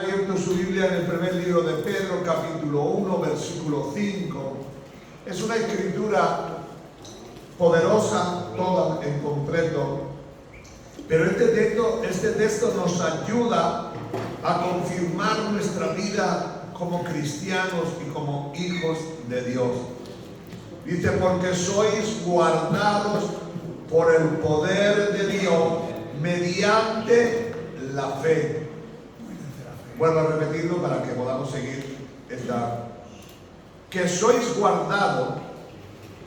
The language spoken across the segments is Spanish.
Abierto su Biblia en el primer libro de Pedro, capítulo 1, versículo 5. Es una escritura poderosa, toda en concreto, pero este texto nos ayuda a confirmar nuestra vida como cristianos y como hijos de Dios. Dice, porque sois guardados por el poder de Dios mediante la fe. Vuelvo a repetirlo para que podamos seguir que sois guardados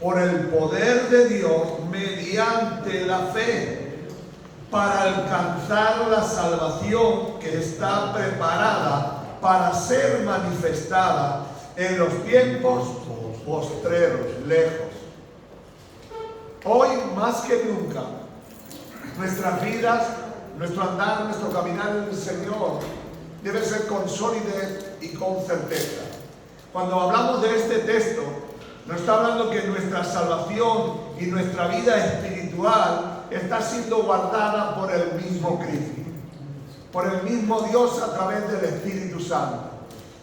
por el poder de Dios mediante la fe para alcanzar la salvación que está preparada para ser manifestada en los tiempos postreros, lejos. Hoy más que nunca, nuestras vidas, nuestro andar, nuestro caminar en el Señor debe ser con solidez y con certeza. Cuando hablamos de este texto, nos está hablando que nuestra salvación y nuestra vida espiritual está siendo guardada por el mismo Cristo, por el mismo Dios a través del Espíritu Santo.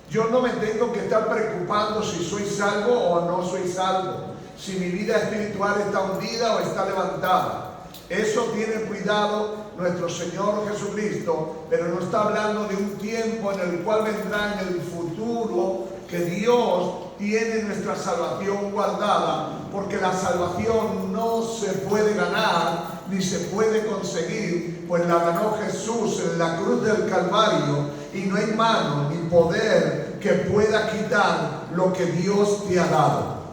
Yo no me tengo que estar preocupando si soy salvo o no soy salvo, si mi vida espiritual está hundida o está levantada. Eso tiene cuidado nuestro Señor Jesucristo, pero no está hablando de un tiempo en el cual vendrá en el futuro que Dios tiene nuestra salvación guardada, porque la salvación no se puede ganar ni se puede conseguir, pues la ganó Jesús en la cruz del Calvario y no hay mano ni poder que pueda quitar lo que Dios te ha dado.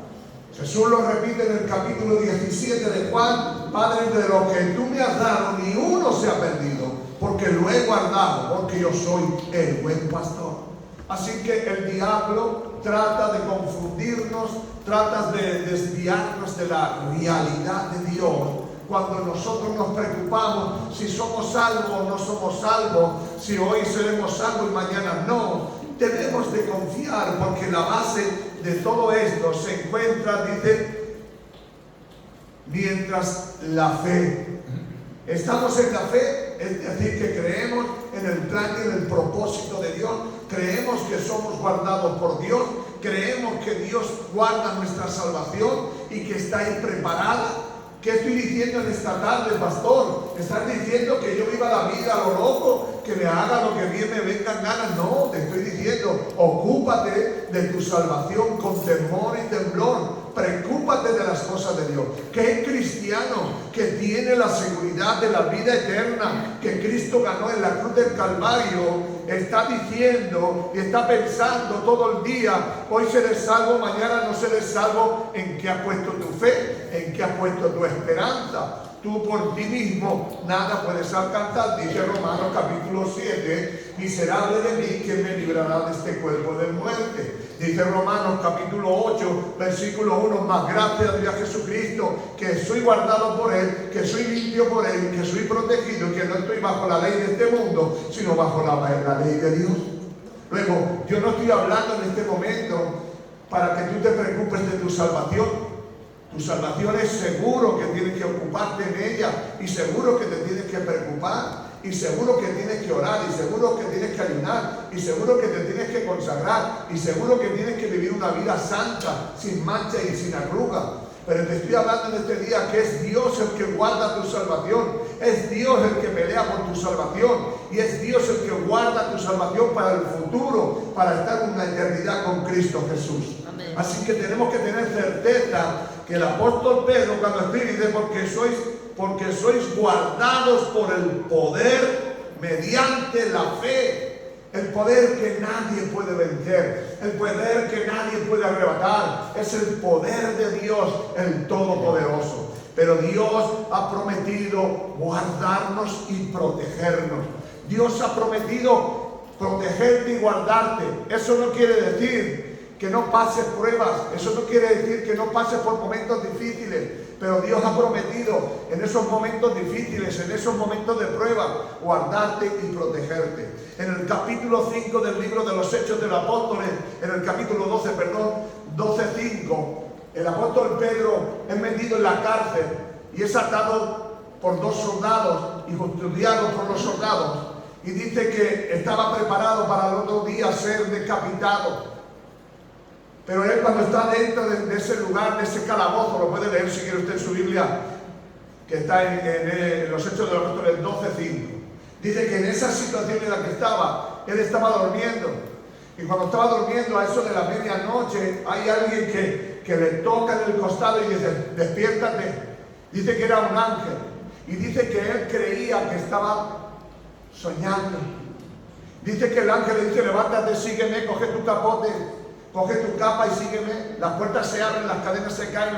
Jesús lo repite en el capítulo 17 de Juan: Padre, de lo que tú me has dado, ni uno se ha perdido, porque lo he guardado, porque yo soy el buen pastor. Así que el diablo trata de confundirnos, trata de desviarnos de la realidad de Dios. Cuando nosotros nos preocupamos si somos salvos o no somos salvos, si hoy seremos salvos y mañana no, debemos de confiar, porque la base de todo esto se encuentra, dice, mientras la fe. Estamos en la fe, es decir, que creemos en el plan y en el propósito de Dios, creemos que somos guardados por Dios, creemos que Dios guarda nuestra salvación y que está ahí preparada. ¿Qué estoy diciendo en esta tarde, pastor? ¿Estás diciendo que yo viva la vida a lo loco? ¿Que me haga lo que bien me vengan ganas? No, te estoy diciendo, ocúpate de tu salvación con temor y temblor. Preocúpate de las cosas de Dios. ¿Qué cristiano que tiene la seguridad de la vida eterna que Cristo ganó en la cruz del Calvario está diciendo y está pensando todo el día: hoy seré salvo, mañana no seré salvo? ¿En qué has puesto tu fe? ¿En qué has puesto tu esperanza? Tú por ti mismo nada puedes alcanzar. Dice Romanos capítulo 7: miserable de mí, ¿quién me librará de este cuerpo de muerte? Dice Romanos capítulo 8, versículo 1: más gracias a Jesucristo, que soy guardado por Él, que soy limpio por Él, que soy protegido y que no estoy bajo la ley de este mundo, sino bajo la ley de Dios. Luego, yo no estoy hablando en este momento para que tú te preocupes de tu salvación. Tu salvación es seguro que tienes que ocuparte en ella, y seguro que te tienes que preocupar, y seguro que tienes que orar, y seguro que tienes que ayunar, y seguro que te tienes que consagrar, y seguro que tienes que vivir una vida santa, sin mancha y sin arruga. Pero te estoy hablando en este día que es Dios el que guarda tu salvación, es Dios el que pelea por tu salvación, y es Dios el que guarda tu salvación para el futuro, para estar en una eternidad con Cristo Jesús. Amén. Así que tenemos que tener certeza que el apóstol Pedro, cuando escribe, dice: porque sois guardados por el poder mediante la fe. El poder que nadie puede vencer, el poder que nadie puede arrebatar, es el poder de Dios, el Todopoderoso. Pero Dios ha prometido guardarnos y protegernos. Dios ha prometido protegerte y guardarte. Eso no quiere decir que no pases pruebas, eso no quiere decir que no pases por momentos difíciles, pero Dios ha prometido en esos momentos difíciles, en esos momentos de prueba, guardarte y protegerte. En el capítulo 5 del libro de los Hechos de los Apóstoles, en el capítulo 12:5, el apóstol Pedro es metido en la cárcel y es atado por 2 soldados y custodiado por los soldados. y dice que estaba preparado para el otro día ser decapitado. Pero él, cuando está dentro de ese lugar, de ese calabozo, lo puede leer si quiere usted en su Biblia, que está en los Hechos de los Apóstoles 12:5. Dice que en esa situación en la que estaba, él estaba durmiendo. Y cuando estaba durmiendo, a eso de la medianoche, hay alguien que le toca en el costado y dice: despiértate. Dice que era un ángel. Y dice que él creía que estaba soñando. Dice que el ángel le dice: levántate, sígueme, coge tu capote, coge tu capa y sígueme. Las puertas se abren, las cadenas se caen,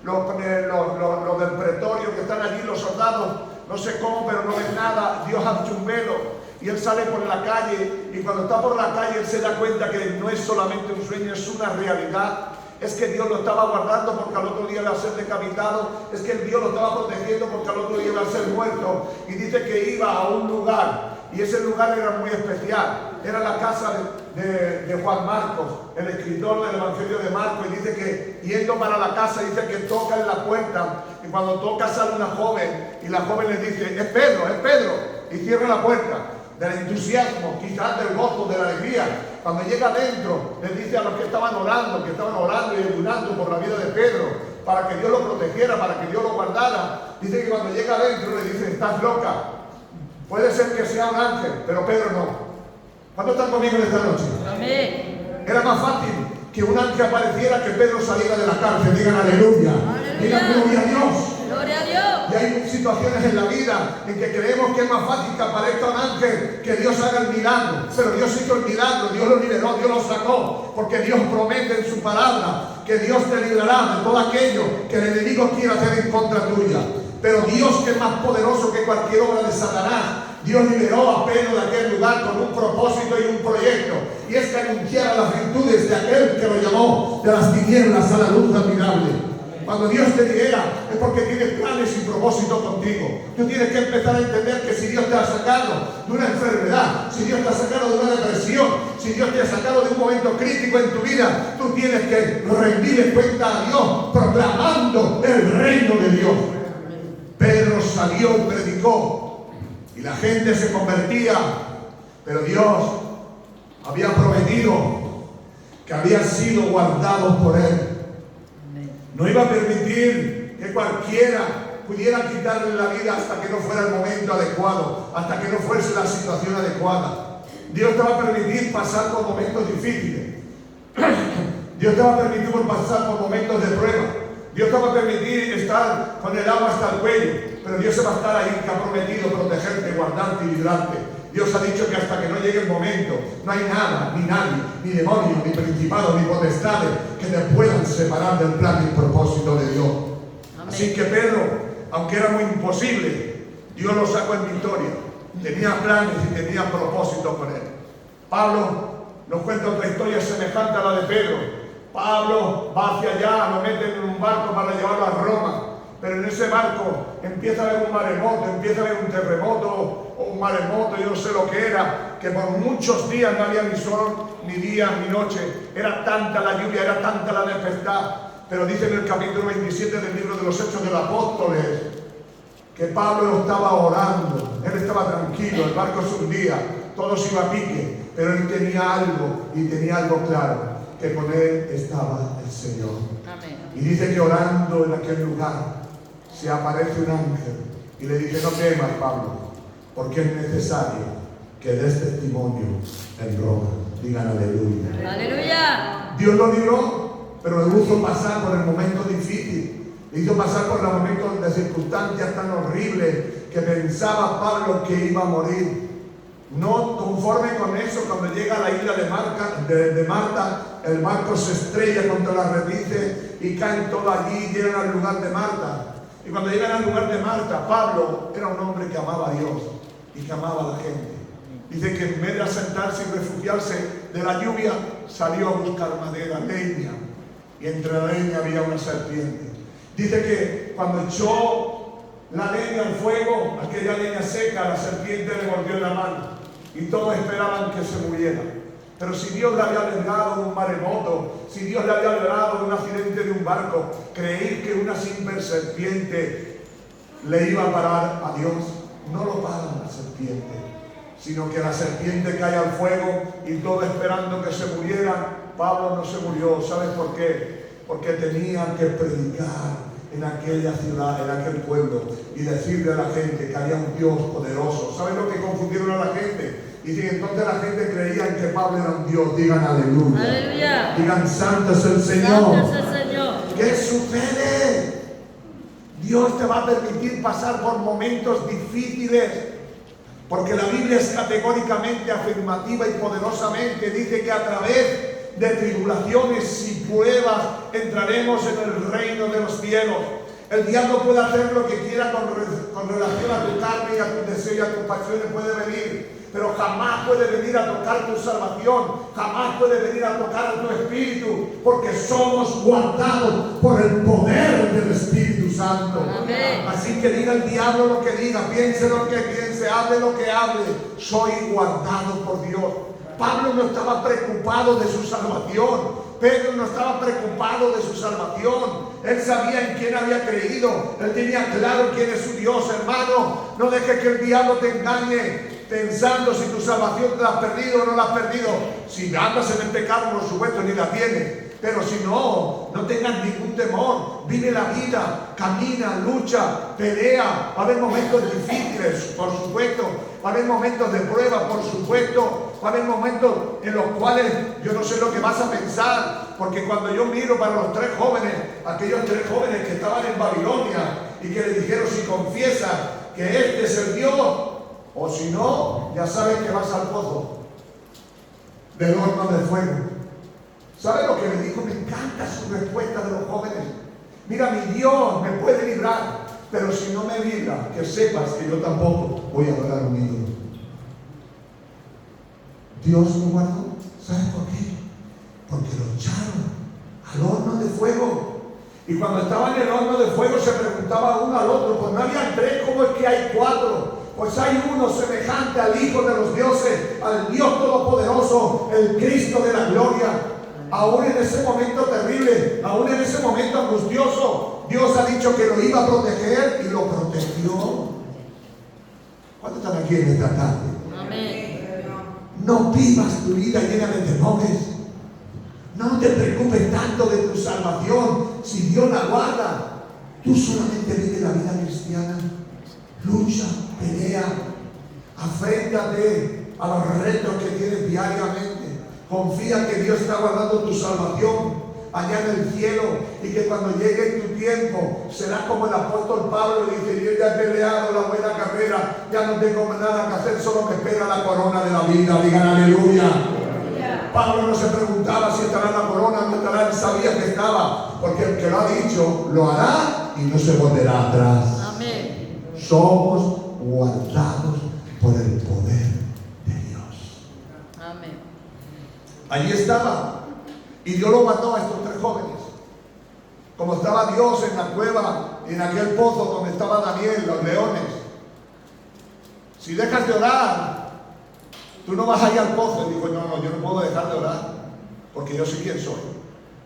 los del pretorio que están allí, los soldados, no sé cómo, pero no ven nada. Dios hace un velo y él sale por la calle, y cuando está por la calle él se da cuenta que no es solamente un sueño, es una realidad. Es que Dios lo estaba guardando porque al otro día iba a ser decapitado. Es que Dios lo estaba protegiendo porque al otro día iba a ser muerto. Y dice que iba a un lugar, y ese lugar era muy especial. Era la casa de Juan Marcos, el escritor del Evangelio de Marcos. Y dice que yendo para la casa, dice que toca en la puerta, y cuando toca sale una joven, y la joven le dice: es Pedro, y cierra la puerta. Del entusiasmo, quizás del gozo, de la alegría. Cuando llega adentro, le dice a los que estaban orando y ayunando por la vida de Pedro, para que Dios lo protegiera, para que Dios lo guardara. Dice que cuando llega adentro le dice: estás loca, puede ser que sea un ángel, pero Pedro no. ¿Cuántos están conmigo en esta noche? Amén. Era más fácil que un ángel apareciera que Pedro saliera de la cárcel. Digan aleluya. Digan gloria a Dios. Gloria a Dios. Y hay situaciones en la vida en que creemos que es más fácil que aparezca un ángel que Dios haga el milagro. Pero Dios hizo el milagro, Dios lo liberó, Dios lo sacó, porque Dios promete en su palabra que Dios te librará de todo aquello que el enemigo quiera hacer en contra tuya. Pero Dios, que es más poderoso que cualquier obra de Satanás, Dios liberó a Pedro de aquel lugar con un propósito y un proyecto, y es que anunciara las virtudes de aquel que lo llamó de las tinieblas a la luz admirable. Cuando Dios te libera es porque tiene planes y propósitos contigo. Tú tienes que empezar a entender que si Dios te ha sacado de una enfermedad, si Dios te ha sacado de una depresión, si Dios te ha sacado de un momento crítico en tu vida, tú tienes que rendirle cuenta a Dios, proclamando el reino de Dios. Pedro salió y predicó, y la gente se convertía, pero Dios había prometido que habían sido guardados por Él. No iba a permitir que cualquiera pudiera quitarle la vida hasta que no fuera el momento adecuado, hasta que no fuese la situación adecuada. Dios te va a permitir pasar por momentos difíciles. Dios te va a permitir pasar por momentos de prueba. Dios te va a permitir estar con el agua hasta el cuello, pero Dios se va a estar ahí, que ha prometido protegerte, guardarte y librarte. Dios ha dicho que hasta que no llegue el momento, no hay nada, ni nadie, ni demonio, ni principado, ni potestades que te puedan separar del plan y propósito de Dios. Amén. Así que Pedro, aunque era muy imposible, Dios lo sacó en victoria. Tenía planes y tenía propósitos con él. Pablo nos cuenta otra historia semejante a la de Pedro. Pablo va hacia allá, lo meten en un barco para llevarlo a Roma. Pero en ese barco empieza a haber un maremoto, empieza a haber un terremoto o un maremoto, yo no sé lo que era, que por muchos días no había ni sol, ni día, ni noche. Era tanta la lluvia, era tanta la tempestad. Pero dice en el capítulo 27 del libro de los Hechos de los Apóstoles que Pablo estaba orando, él estaba tranquilo, el barco se hundía, todo se iba a pique, pero él tenía algo, y tenía algo claro, que con él estaba el Señor. Amén. Y dice que orando en aquel lugar se aparece un ángel y le dice: no temas, Pablo, porque es necesario que des testimonio en Roma. Digan aleluya. Aleluya. Dios lo libró, pero le hizo pasar por el momento difícil, le hizo pasar por los momentos de circunstancias tan horribles que pensaba Pablo que iba a morir. No conforme con eso, cuando llega a la isla de Marta, el barco se estrella contra las repices y caen todos allí y llegan al lugar de Marta. Y cuando llegan al lugar de Marta, Pablo era un hombre que amaba a Dios y que amaba a la gente. Dice que en vez de asentarse y refugiarse de la lluvia, salió a buscar madera, leña, y entre la leña había una serpiente. Dice que cuando echó la leña al fuego, aquella leña seca, la serpiente le mordió en la mano y todos esperaban que se muriera. Pero si Dios le había librado de un maremoto, si Dios le había librado de un accidente de un barco, creí que una simple serpiente le iba a parar a Dios. No lo para la serpiente. sino que la serpiente cae al fuego y todo esperando que se muriera. Pablo no se murió. ¿Sabes por qué? Porque tenía que predicar en aquella ciudad, en aquel pueblo, y decirle a la gente que había un Dios poderoso. ¿Sabes lo que confundieron a la gente? Y entonces la gente creía en que Pablo era un Dios. Digan aleluya. Aleluya. Digan santo es el Señor. Santo es el Señor. ¿Qué sucede? Dios te va a permitir pasar por momentos difíciles, porque la Biblia es categóricamente afirmativa y poderosamente dice que a través de tribulaciones y pruebas entraremos en el reino de los cielos. El diablo puede hacer lo que quiera con relación a tu carne y a tu deseo y a tus pasiones, puede venir, pero jamás puede venir a tocar tu salvación, jamás puede venir a tocar a tu espíritu, porque somos guardados por el poder del Espíritu Santo. Amén. Así que diga el diablo lo que diga, piense lo que piense, hable lo que hable, soy guardado por Dios. Pablo no estaba preocupado de su salvación. Pedro no estaba preocupado de su salvación. Él sabía en quién había creído. Él tenía claro quién es su Dios, hermano. No dejes que el diablo te engañe pensando si tu salvación te la has perdido o no la has perdido. Si andas en el pecado, por supuesto, ni la tienes. Pero si no, no tengas ningún temor. Vive la vida, camina, lucha, pelea. Va a haber momentos difíciles, por supuesto. Va a haber momentos de prueba, por supuesto. Va a haber momentos en los cuales yo no sé lo que vas a pensar. Porque cuando yo miro para los tres jóvenes, aquellos tres jóvenes que estaban en Babilonia y que le dijeron si confiesas que este es el Dios, o si no, ya sabes que vas al pozo del horno de fuego. ¿Sabe lo que le dijo? Me encanta su respuesta de los jóvenes. Mira, mi Dios me puede librar, pero si no me libra, que sepas que yo tampoco voy a adorar a un ídolo. Dios lo guardó. ¿Sabes por qué? Porque lo echaron al horno de fuego. Y cuando estaban en el horno de fuego se preguntaba uno al otro, pues no había tres, ¿cómo es que hay cuatro? Pues hay uno semejante al Hijo de los dioses, al Dios Todopoderoso, el Cristo de la gloria. Aún en ese momento terrible, aún en ese momento angustioso, Dios ha dicho que lo iba a proteger y lo protegió. ¿Cuántos están aquí en esta tarde? Amén. No vivas tu vida llena de temores. No te preocupes tanto de tu salvación. Si Dios la guarda, tú solamente vive la vida cristiana. Lucha, pelea, afréntate a los retos que tienes diariamente. Confía que Dios está guardando tu salvación allá en el cielo, y que cuando llegue tu tiempo serás como el apóstol Pablo, y dice: yo ya he peleado la buena carrera, ya no tengo nada que hacer, solo me espera la corona de la vida. Digan aleluya. Pablo no se preguntaba si estará en la corona o no estará, él sabía que estaba, porque el que lo ha dicho lo hará y no se volverá atrás. Amén. Somos guardados por el poder de Dios. Amén. Allí estaba, y Dios lo mandó a estos tres jóvenes. Como estaba Dios en la cueva, en aquel pozo donde estaba Daniel, los leones. Si dejas de orar, tú no vas a ir al pozo. Y dijo: no, yo no puedo dejar de orar, porque yo sé quién soy.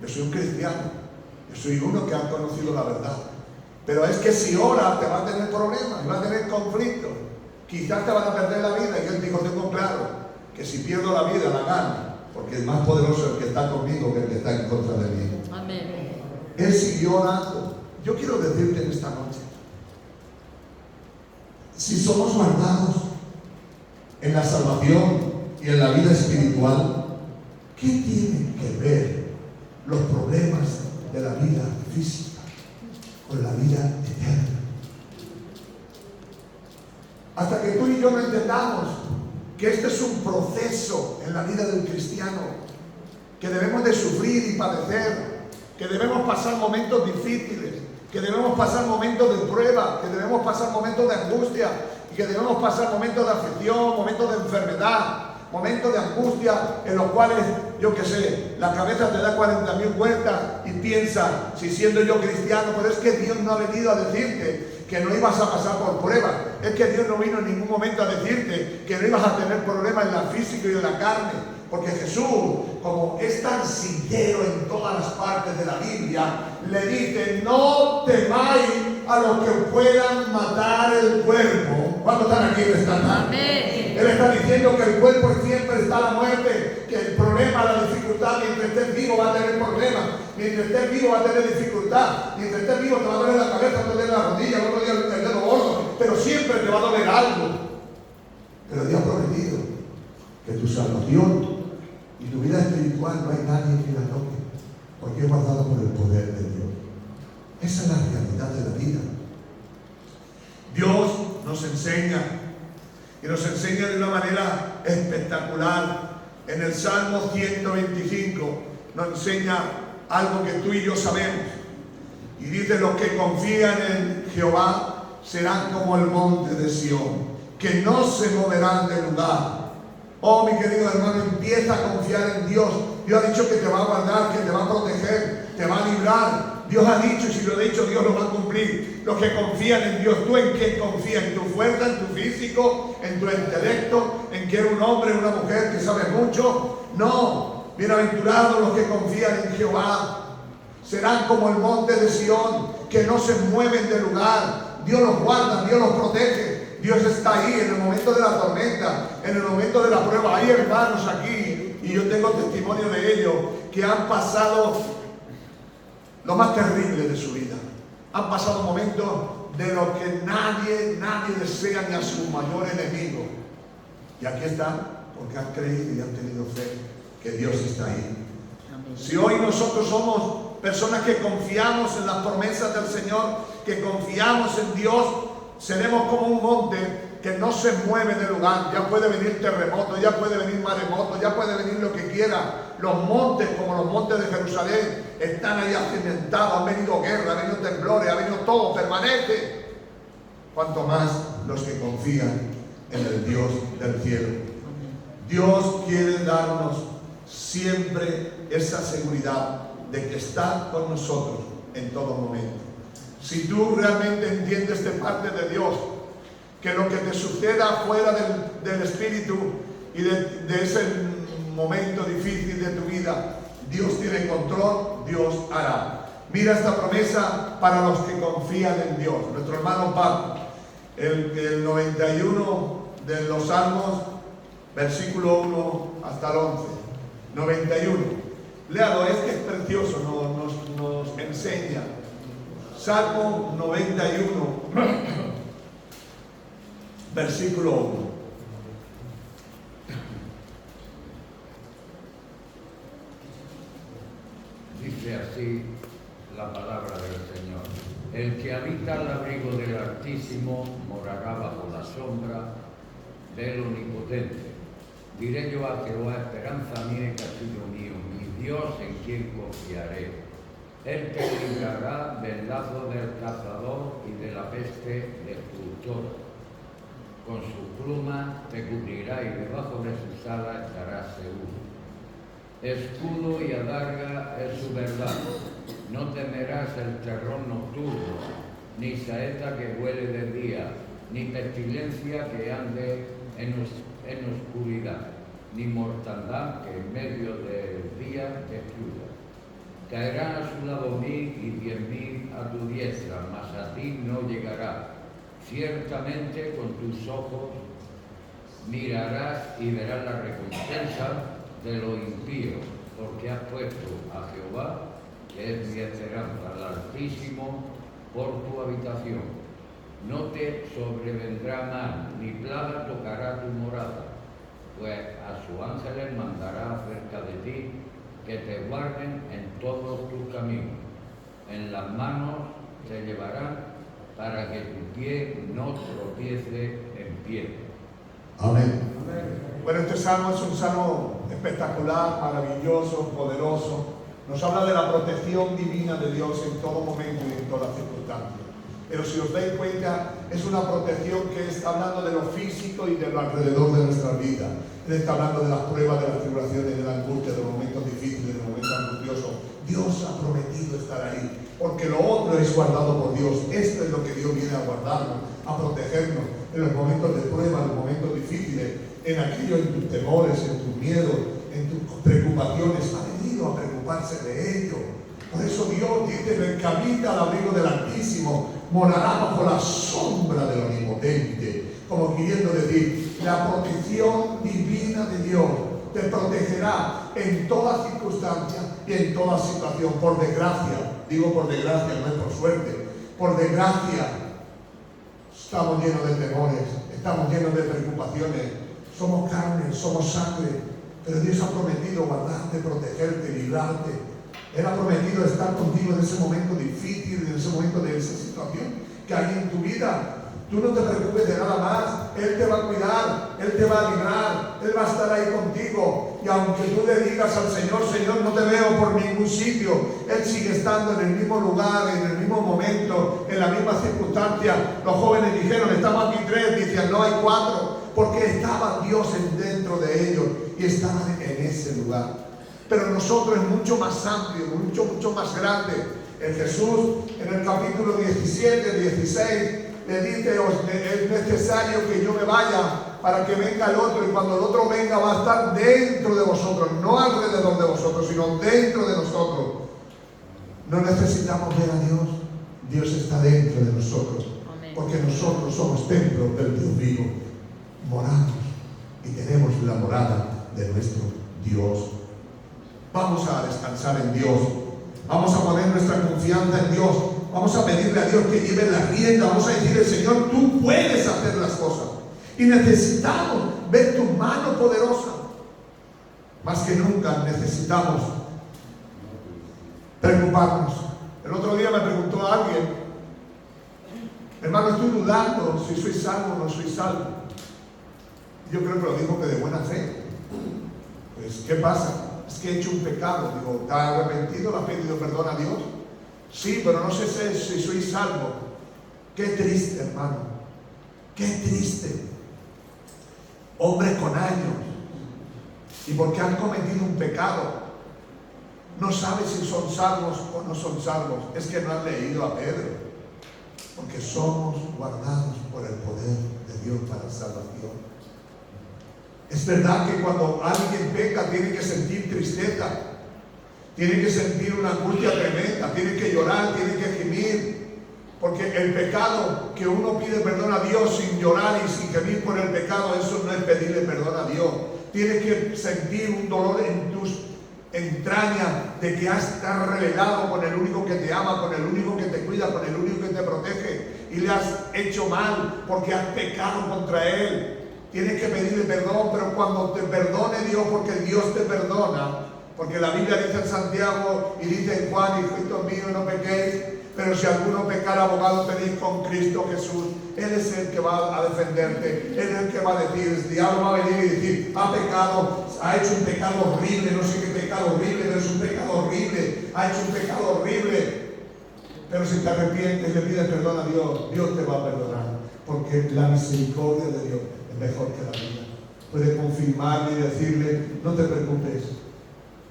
Yo soy un cristiano, yo soy uno que ha conocido la verdad. Pero es que si oras te va a tener problemas, va a tener conflictos, quizás te van a perder la vida. Y él dijo: tengo claro que si pierdo la vida la gano, porque es más poderoso el que está conmigo que el que está en contra de mí. Amén. Él siguió orando. Yo quiero decirte en esta noche, si somos guardados en la salvación y en la vida espiritual, ¿qué tienen que ver los problemas de la vida física con la vida eterna? Hasta que tú y yo no entendamos que este es un proceso en la vida del cristiano, que debemos de sufrir y padecer, que debemos pasar momentos difíciles, que debemos pasar momentos de prueba, que debemos pasar momentos de angustia, y que debemos pasar momentos de aflicción, momentos de enfermedad, momentos de angustia en los cuales, yo qué sé, la cabeza te da 40.000 vueltas y piensas: si siendo yo cristiano, pero es que Dios no ha venido a decirte que no ibas a pasar por pruebas. Es que Dios no vino en ningún momento a decirte que no ibas a tener problemas en la física y en la carne. Porque Jesús, como es tan sincero en todas las partes de la Biblia, le dice: no temáis a los que puedan matar el cuerpo. ¿Cuántos están aquí en esta tarde? Amén. Él está diciendo que el cuerpo siempre está la muerte, que el problema, la dificultad, mientras estés vivo va a tener problemas, mientras estés vivo va a tener dificultad, mientras estés vivo te va a doler la cabeza, te va a doler la rodilla, el otro día el dedo gordo, pero siempre te va a doler algo. Pero Dios ha prometido que tu salvación y tu vida espiritual no hay nadie que la toque, porque es guardado por el poder de Dios. Esa es la realidad de la vida. Dios nos enseña, y nos enseña de una manera espectacular. En el Salmo 125 nos enseña algo que tú y yo sabemos. Y dice: los que confían en Jehová serán como el monte de Sión, que no se moverán de lugar. Oh, mi querido hermano, empieza a confiar en Dios. Dios ha dicho que te va a guardar, que te va a proteger, te va a librar. Dios ha dicho, y si lo ha dicho, Dios lo va a cumplir. Los que confían en Dios, ¿tú en quién confías? ¿En tu fuerza, en tu físico, en tu intelecto, en que eres un hombre, una mujer que sabe mucho? No. Bienaventurados los que confían en Jehová. Serán como el monte de Sión, que no se mueven de lugar. Dios los guarda, Dios los protege. Dios está ahí en el momento de la tormenta, en el momento de la prueba. Hay hermanos aquí, y yo tengo testimonio de ellos, que han pasado lo más terrible de su vida. Han pasado momentos de lo que nadie desea, ni a su mayor enemigo. Y aquí están, porque han creído y han tenido fe que Dios está ahí. Si hoy nosotros somos personas que confiamos en las promesas del Señor, que confiamos en Dios, seremos como un monte que no se mueve de lugar. Ya puede venir terremoto, ya puede venir maremoto, ya puede venir lo que quiera. Los montes, como los montes de Jerusalén, están ahí accidentados. Ha venido guerra, ha venido temblores, ha venido todo, permanece. Cuanto más los que confían en el Dios del cielo. Dios quiere darnos siempre esa seguridad de que está con nosotros en todo momento. Si tú realmente entiendes de parte de Dios que lo que te suceda fuera del Espíritu y de ese momento difícil de tu vida, Dios tiene control, Dios hará. Mira esta promesa para los que confían en Dios. Nuestro hermano Pablo, el 91 de los Salmos, versículo 1 hasta el 11. 91. Léalo, es que es precioso, nos enseña. Salmo 91, versículo 1. Dice así la palabra del Señor: el que habita al abrigo del Altísimo morará bajo la sombra del Omnipotente. Diré yo a Jehová, esperanza mía y castillo mío, mi Dios en quien confiaré. Él te librará del lazo del cazador y de la peste destructora. Con su pluma te cubrirá y debajo de sus alas estarás seguro. Escudo y adarga es su verdad. No temerás el terror nocturno, ni saeta que vuele de día, ni pestilencia que ande en oscuridad, ni mortandad que en medio del día destruya. Caerán a su lado 1000 y 10.000 a tu diestra, mas a ti no llegará. Ciertamente con tus ojos mirarás y verás la recompensa de los impíos, porque has puesto a Jehová, que es mi esperanza, al Altísimo, por tu habitación. No te sobrevendrá mal, ni plaga tocará tu morada, pues a sus ángeles mandará cerca de ti, que te guarden en todos tus caminos. En las manos te llevarán para que tu pie no tropiece en pie. Amén. Bueno, este salmo es un salmo espectacular, maravilloso, poderoso. Nos habla de la protección divina de Dios en todo momento y en todas circunstancias. Pero si os dais cuenta, es una protección que está hablando de lo físico y de lo alrededor de nuestra vida. Él está hablando de las pruebas, de las tribulaciones, de la angustia, de los momentos difíciles, de los momentos angustiosos. Dios ha prometido estar ahí, porque lo otro es guardado por Dios. Esto es lo que Dios viene a guardarnos, a protegernos en los momentos de prueba, en los momentos difíciles, en aquello, en tus temores, en tus miedos, en tus preocupaciones. Ha venido a preocuparse de ello. Por eso Dios dice: el que habita al abrigo del Altísimo morará bajo la sombra del Omnipotente. Como queriendo decir, la protección divina de Dios te protegerá en toda circunstancia y en toda situación. Por desgracia, digo por desgracia, no es por suerte, por desgracia, estamos llenos de temores, estamos llenos de preocupaciones, somos carne, somos sangre, pero Dios ha prometido guardarte, protegerte, librarte. Él ha prometido estar contigo en ese momento difícil, en ese momento de esa situación que hay en tu vida. Tú no te preocupes de nada más. Él te va a cuidar, Él te va a librar, Él va a estar ahí contigo. Y aunque tú le digas al Señor, Señor, no te veo por ningún sitio, Él sigue estando en el mismo lugar, en el mismo momento, en la misma circunstancia. Los jóvenes dijeron, estamos aquí 3, dicen, no, hay 4, porque estaba Dios dentro de ellos y estaban en ese lugar. Pero nosotros es mucho más amplio, mucho más grande. El Jesús en el capítulo 17, 16 le dice, es necesario que yo me vaya para que venga el otro, y cuando el otro venga va a estar dentro de vosotros, no alrededor de vosotros, sino dentro de nosotros. No necesitamos ver a Dios, Dios está dentro de nosotros. Amén. Porque nosotros somos templos del Dios vivo, moramos y tenemos la morada de nuestro Dios. Vamos a descansar en Dios, vamos a poner nuestra confianza en Dios, vamos a pedirle a Dios que lleve la rienda, vamos a decirle, Señor, tú puedes hacer las cosas y necesitamos ver tu mano poderosa. Más que nunca necesitamos preocuparnos. El otro día me preguntó alguien, hermano, estoy dudando si soy salvo o no soy salvo. Yo creo que lo dijo que de buena fe. Pues, ¿qué pasa? Es que he hecho un pecado. Digo, ¿te has arrepentido? ¿Le has pedido perdón a Dios? Sí, pero no sé si soy salvo. Qué triste, hermano. Qué triste. Hombres con años, y porque han cometido un pecado, no sabe si son salvos o no son salvos. Es que no han leído a Pedro. Porque somos guardados por el poder de Dios para salvación. Es verdad que cuando alguien peca tiene que sentir tristeza, tiene que sentir una angustia tremenda, tiene que llorar, tiene que gemir, porque el pecado que uno pide perdón a Dios sin llorar y sin gemir por el pecado, eso no es pedirle perdón a Dios. Tienes que sentir un dolor en tus entrañas de que has estado revelado con el único que te ama, con el único que te cuida, con el único que te protege, y le has hecho mal porque has pecado contra Él. Tienes que pedirle perdón, pero cuando te perdone Dios, porque Dios te perdona, porque la Biblia dice en Santiago y dice en Juan, hijitos míos, no pequéis, pero si alguno pecara, abogado tenéis con Cristo Jesús. Él es el que va a defenderte, Él es el que va a decir, el diablo va a venir y decir, ha pecado, ha hecho un pecado horrible, no sé qué pecado horrible, pero es un pecado horrible, ha hecho un pecado horrible. Pero si te arrepientes y le pides perdón a Dios, Dios te va a perdonar, porque la misericordia de Dios mejor que la vida. Puede confirmarle y decirle, no te preocupes,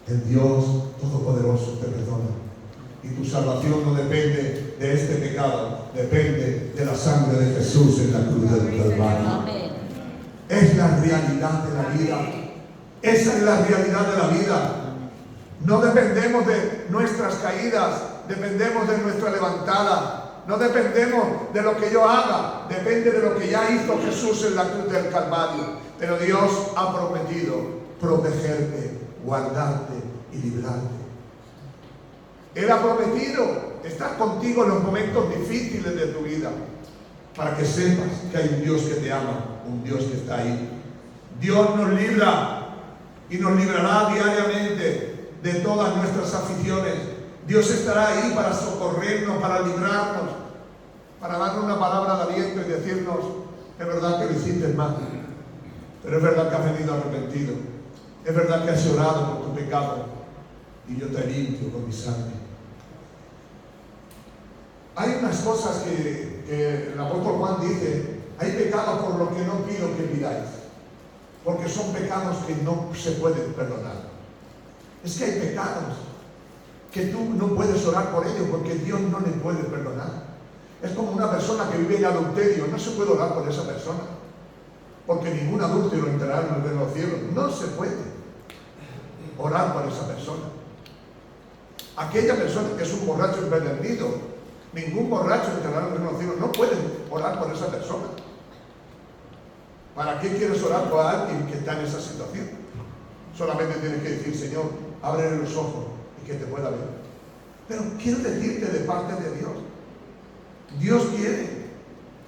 el Dios Todopoderoso te perdona, y tu salvación no depende de este pecado, depende de la sangre de Jesús en la cruz del Calvario. Es la realidad de la vida. Esa es la realidad de la vida. No dependemos de nuestras caídas, dependemos de nuestra levantada. No dependemos de lo que yo haga, depende de lo que ya hizo Jesús en la cruz del Calvario. Pero Dios ha prometido protegerte, guardarte y librarte. Él ha prometido estar contigo en los momentos difíciles de tu vida, para que sepas que hay un Dios que te ama, un Dios que está ahí. Dios nos libra y nos librará diariamente de todas nuestras aflicciones. Dios estará ahí para socorrernos, para librarnos, para darnos una palabra de aliento y decirnos, es verdad que lo hiciste mal, pero es verdad que has venido arrepentido, es verdad que has llorado por tu pecado y yo te limpio con mi sangre. Hay unas cosas que el apóstol Juan dice, hay pecados por los que no pido que pidáis, porque son pecados que no se pueden perdonar. Es que hay pecados que tú no puedes orar por ellos porque Dios no le puede perdonar. Es como una persona que vive en adulterio, no se puede orar por esa persona, porque ningún adúltero entrará en el reino de los cielos. No se puede orar por esa persona. Aquella persona que es un borracho empedernido, ningún borracho entrará en el reino de los cielos. No pueden orar por esa persona, ¿Para qué quieres orar por alguien que está en esa situación? Solamente tienes que decir, Señor, ábrele los ojos y que te pueda ver. Pero quiero decirte de parte de Dios, Dios quiere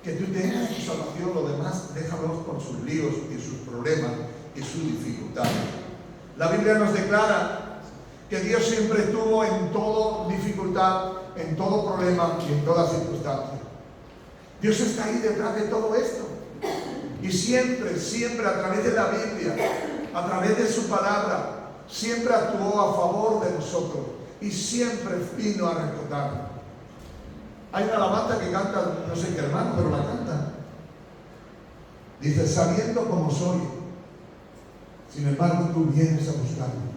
que tú tengas tu salvación, lo demás déjalos con sus líos y sus problemas y sus dificultades. La Biblia nos declara que Dios siempre estuvo en toda dificultad, en todo problema y en toda circunstancia. Dios está ahí detrás de todo esto. Y siempre, siempre a través de la Biblia, a través de su palabra, siempre actuó a favor de nosotros y siempre vino a rescatarnos. Hay una alabanza que canta, no sé qué hermano, pero la canta. Dice, sabiendo cómo soy, sin embargo tú vienes a buscarme.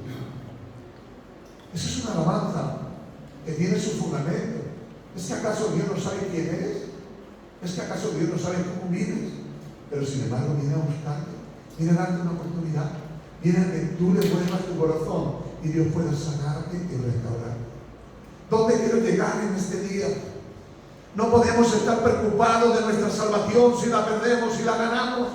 Esa es una alabanza que tiene su fundamento. ¿Es que acaso Dios no sabe quién eres? ¿Es que acaso Dios no sabe cómo vives? Pero sin embargo viene a buscarte, viene a darte una oportunidad, viene a que tú le vuelvas tu corazón y Dios pueda sanarte y restaurarte. ¿Dónde quiero llegar en este día? No podemos estar preocupados de nuestra salvación, si la perdemos, si la ganamos.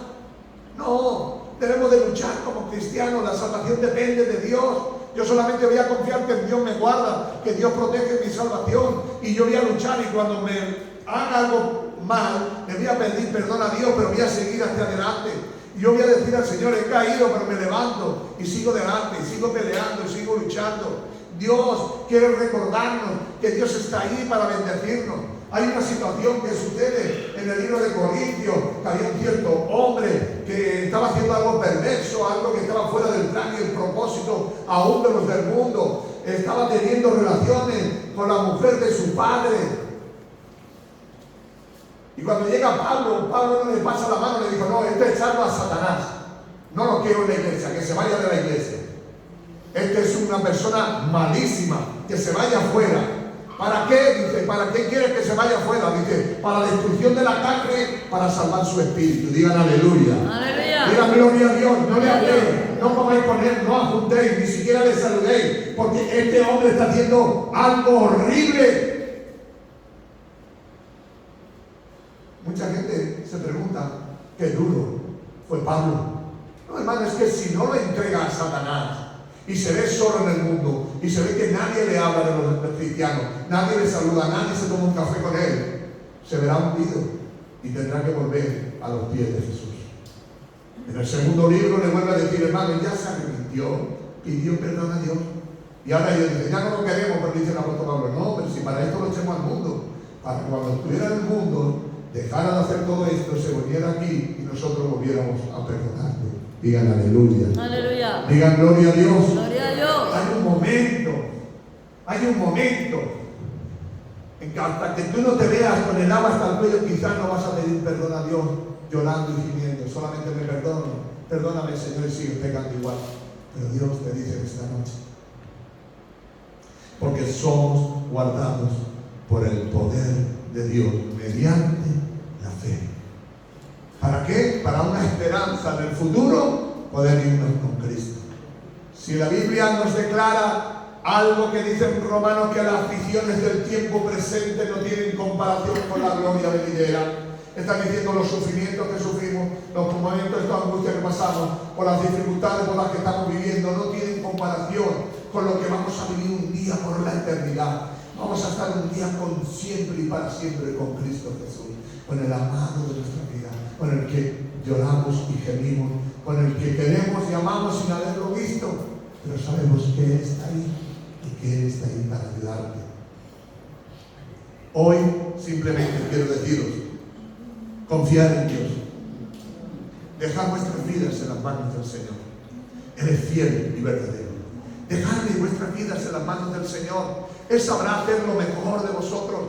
No, debemos de luchar como cristianos. La salvación depende de Dios. Yo solamente voy a confiar que Dios me guarda, que Dios protege mi salvación, y yo voy a luchar, y cuando me haga algo mal, le voy a pedir perdón a Dios, pero voy a seguir hacia adelante. Y yo voy a decir al Señor, he caído, pero me levanto y sigo adelante, y sigo peleando y sigo luchando. Dios quiere recordarnos que Dios está ahí para bendecirnos. Hay una situación que sucede en el libro de Corintios, que había un cierto hombre que estaba haciendo algo perverso, algo que estaba fuera del plan y el propósito aún de los del mundo. Estaba teniendo relaciones con la mujer de su padre. Y cuando llega Pablo no le pasa la mano, le dijo, no, esto es echarlo a Satanás. No lo quiero en la iglesia, que se vaya de la iglesia. Este es una persona malísima, que se vaya afuera. ¿Para qué? Dice, ¿para qué quiere que se vaya afuera? Dice, para la destrucción de la carne, para salvar su espíritu. Digan aleluya. Aleluya. Digan gloria a Dios. No le habléis, no comáis con él, no ajuntéis, ni siquiera le saludéis, porque este hombre está haciendo algo horrible. Mucha gente se pregunta, qué duro fue Pablo. No, hermano, es que si no lo entrega a Satanás, y se ve solo en el mundo, y se ve que nadie le habla de los cristianos, nadie le saluda, nadie se toma un café con él, se verá hundido y tendrá que volver a los pies de Jesús. En el segundo libro le vuelve a decir, hermano, ya se arrepintió, pidió perdón a Dios, y ahora ellos dicen, ya no lo queremos, pero dice el apóstol Pablo, no, pero si para esto lo echemos al mundo, para que cuando estuviera en el mundo dejara de hacer todo esto, se volviera aquí y nosotros volviéramos a perdonarle. Digan aleluya. Aleluya. Digan gloria a Dios. Gloria a Dios. Hay un momento en que hasta que tú no te veas con el agua hasta el cuello, quizás no vas a pedir perdón a Dios llorando y gimiendo. Solamente me perdono. Perdóname, Señor, y sigues pecando igual. Pero Dios te dice esta noche, porque somos guardados por el poder de Dios mediante la fe. ¿Para qué? Para una esperanza en el futuro, poder irnos con Cristo. Si la Biblia nos declara algo que dice en Romanos, que las aflicciones del tiempo presente no tienen comparación con la gloria venidera, están diciendo los sufrimientos que sufrimos, los momentos de angustia que pasamos, por las dificultades por las que estamos viviendo, no tienen comparación con lo que vamos a vivir un día por la eternidad. Vamos a estar un día con siempre y para siempre con Cristo Jesús, con el amado de nuestra vida, con el que lloramos y gemimos, con el que queremos y amamos sin haberlo visto, pero sabemos que Él está ahí y que Él está ahí para ayudarte. Hoy simplemente quiero deciros, confiar en Dios, dejar vuestras vidas en las manos del Señor. Él es fiel y verdadero. Dejadle vuestras vidas en las manos del Señor. Él sabrá hacer lo mejor de vosotros.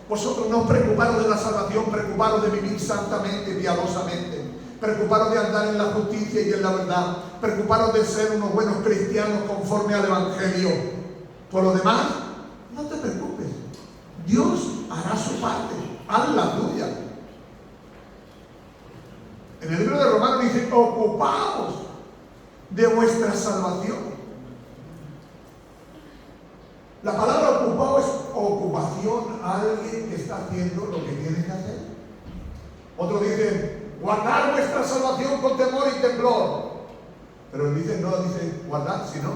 Vosotros no os preocuparos de la salvación, preocuparos de vivir santamente, piadosamente, preocuparos de andar en la justicia y en la verdad, preocuparos de ser unos buenos cristianos conforme al Evangelio. Por lo demás, no te preocupes. Dios hará su parte, haz la tuya. En el libro de Romanos dice, ocupaos de vuestra salvación. La palabra ocupado es ocupación, alguien que está haciendo lo que tiene que hacer. Otros dicen guardar vuestra salvación con temor y temblor. Pero dice, no dice guardar, sino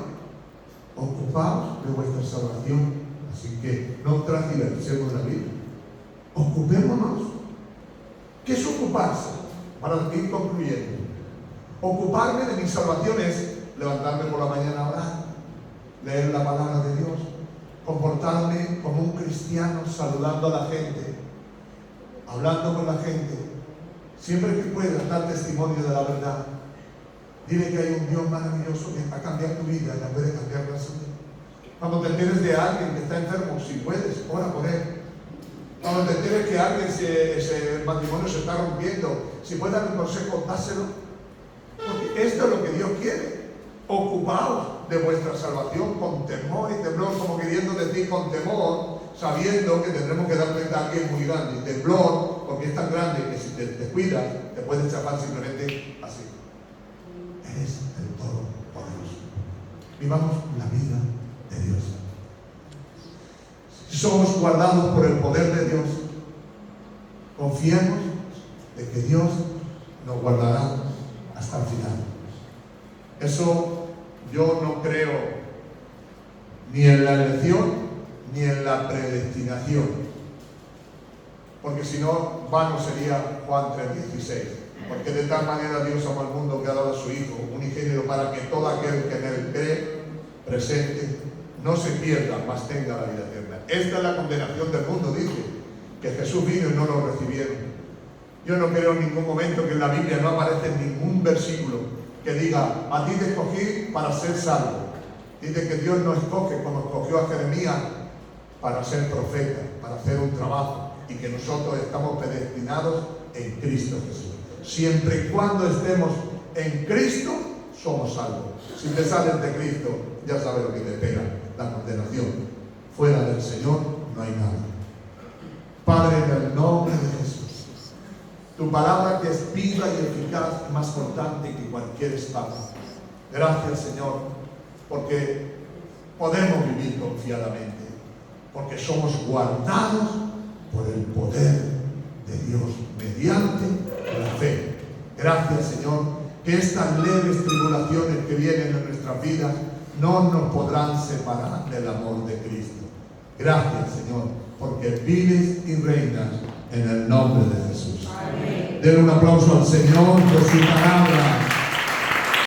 ocupaos de vuestra salvación. Así que no transgiversemos la Biblia. Ocupémonos. ¿Qué es ocuparse? Para ir concluyendo. Ocuparme de mi salvación es levantarme por la mañana a orar, leer la palabra de Dios, comportarme como un cristiano, saludando a la gente, hablando con la gente, siempre que pueda dar testimonio de la verdad. Dile que hay un Dios maravilloso que va a cambiar tu vida y la puede cambiar la suya. Cuando te enteres de alguien que está enfermo, si puedes, ora por él. Cuando te enteres que alguien el matrimonio se está rompiendo, si puedes dar un consejo, dáselo. Porque esto es lo que Dios quiere. Ocupaos de vuestra salvación con temor y temblor, como queriendo decir con temor, sabiendo que tendremos que dar cuenta a alguien muy grande. Y temblor, porque es tan grande que si te descuidas, te puedes chafar simplemente así. Eres el Todopoderoso. Vivamos la vida de Dios. Si somos guardados por el poder de Dios, confiemos de que Dios nos guardará hasta el final. Eso yo no creo ni en la elección ni en la predestinación, porque si no, vano sería Juan 3:16. Porque de tal manera Dios amó al mundo que ha dado a su Hijo unigénito, para que todo aquel que en él cree, presente, no se pierda, mas tenga la vida eterna. Esta es la condenación del mundo, dice, que Jesús vino y no lo recibieron. Yo no creo en ningún momento que en la Biblia no aparece ningún versículo que diga, a ti te escogí para ser salvo. Dice que Dios no escoge como escogió a Jeremías para ser profeta, para hacer un trabajo, y que nosotros estamos predestinados en Cristo Jesús. Siempre y cuando estemos en Cristo, somos salvos. Si te sales de Cristo, ya sabes lo que te espera, la condenación. Fuera del Señor no hay nada. Padre, en el nombre de Jesús, tu palabra que es viva y eficaz y más cortante que cualquier espada. Gracias, Señor, porque podemos vivir confiadamente, porque somos guardados por el poder de Dios mediante la fe. Gracias, Señor, que estas leves tribulaciones que vienen en nuestras vidas no nos podrán separar del amor de Cristo. Gracias, Señor, porque vives y reinas en el nombre de Jesús. Amén. Den un aplauso al Señor por su palabra.